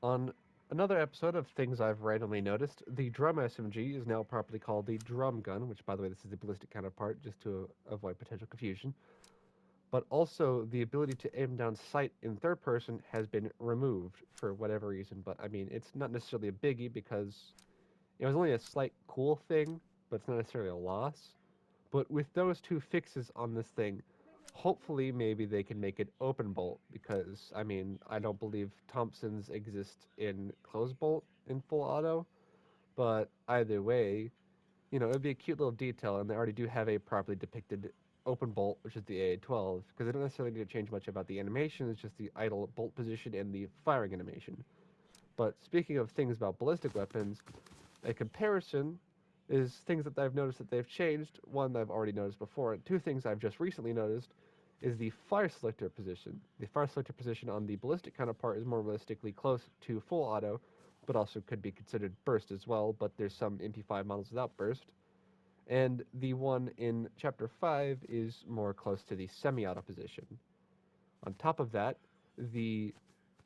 On another episode of Things I've Randomly Noticed, the Drum SMG is now properly called the Drum Gun, which, by the way, this is the ballistic counterpart, just to avoid potential confusion. But also, the ability to aim down sight in third person has been removed for whatever reason. But I mean, it's not necessarily a biggie because it was only a slight cool thing, but it's not necessarily a loss. But with those two fixes on this thing, hopefully maybe they can make it open bolt because I mean I don't believe Thompsons exist in closed bolt in full auto, but either way, it'd be a cute little detail, and they already do have a properly depicted open bolt, which is the AA-12, because they don't necessarily need to change much about the animation. It's just the idle bolt position and the firing animation. But speaking of things about ballistic weapons, a comparison is things that I've noticed that they've changed. One that I've already noticed before, and two things I've just recently noticed is the fire selector position. The fire selector position on the ballistic counterpart is more realistically close to full auto, but also could be considered burst as well, but there's some MP5 models without burst. And the one in Chapter 5 is more close to the semi-auto position. On top of that, the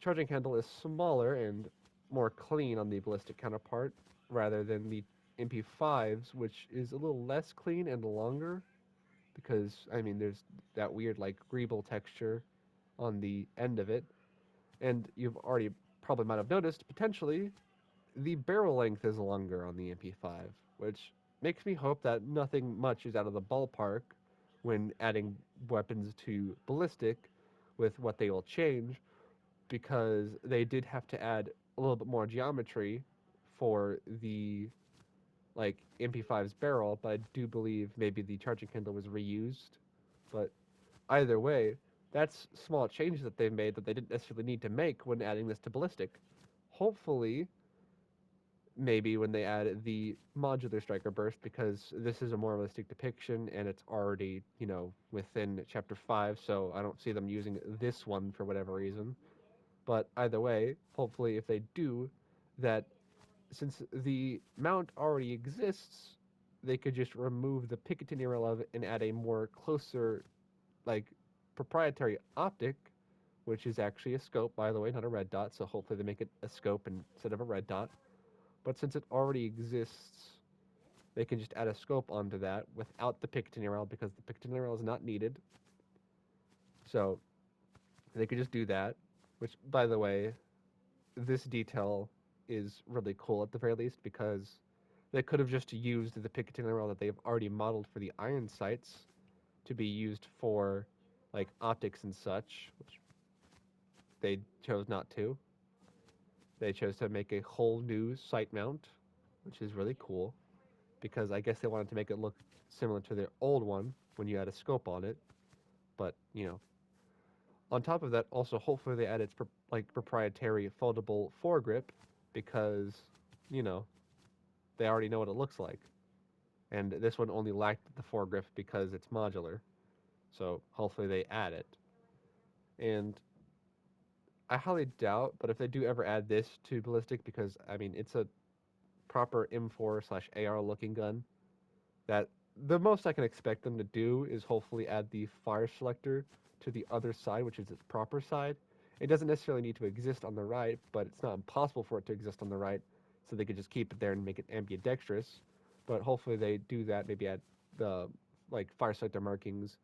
charging handle is smaller and more clean on the ballistic counterpart rather than the MP5's, which is a little less clean and longer because I mean there's that weird like greeble texture on the end of it, and you've already probably might have noticed potentially the barrel length is longer on the MP5, which makes me hope that nothing much is out of the ballpark when adding weapons to ballistic with what they will change because they did have to add a little bit more geometry for the like MP5's barrel, but I do believe maybe the charging handle was reused. But either way, that's small changes that they made that they didn't necessarily need to make when adding this to ballistic. Hopefully, maybe when they add the modular striker burst, because this is a more realistic depiction and it's already within chapter 5, so I don't see them using this one for whatever reason. But either way, hopefully, if they do, that since the mount already exists, they could just remove the Picatinny of it and add a more closer, like, proprietary optic, which is actually a scope, by the way, not a red dot. So hopefully they make it a scope instead of a red dot. But since it already exists, they can just add a scope onto that without the Picatinny because the Picatinny is not needed. So they could just do that. Which, by the way, this detail is really cool at the very least because they could have just used the Picatinny rail that they've already modeled for the iron sights to be used for like optics and such, which they chose not to. They chose to make a whole new sight mount, which is really cool because I guess they wanted to make it look similar to their old one when you had a scope on it. But on top of that, also hopefully they add its like proprietary foldable foregrip because you know they already know what it looks like. And this one only lacked the foregrip because it's modular. So hopefully they add it. And I highly doubt, but if they do ever add this to ballistic, because I mean it's a proper M4 slash AR looking gun, that the most I can expect them to do is hopefully add the fire selector to the other side, which is its proper side. It doesn't necessarily need to exist on the right, but it's not impossible for it to exist on the right, so they could just keep it there and make it ambidextrous. But hopefully they do that, maybe add the like fire selector markings.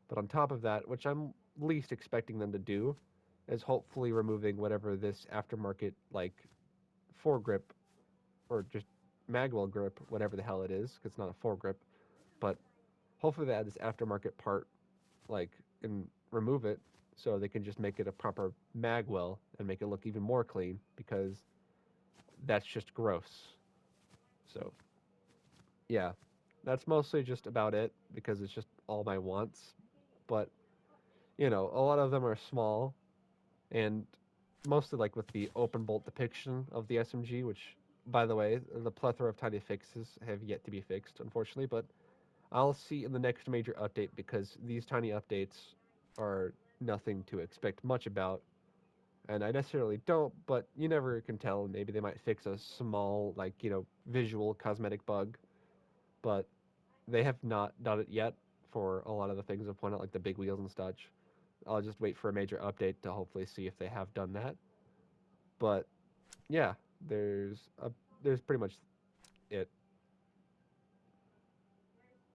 But on top of that, which I'm least expecting them to do, is hopefully removing whatever this aftermarket like foregrip or just magwell grip, whatever the hell it is, because it's not a foregrip, but hopefully they add this aftermarket part, like, and remove it so they can just make it a proper magwell and make it look even more clean because that's just gross. So, yeah, that's mostly just about it because it's just all my wants. But, a lot of them are small and mostly like with the open bolt depiction of the SMG, which, by the way, the plethora of tiny fixes have yet to be fixed, unfortunately, but I'll see in the next major update because these tiny updates are nothing to expect much about. And I necessarily don't, but you never can tell. Maybe they might fix a small, like, visual cosmetic bug, but they have not done it yet for a lot of the things I've pointed out, like the big wheels and such. I'll just wait for a major update to hopefully see if they have done that. But Yeah, there's a there's pretty much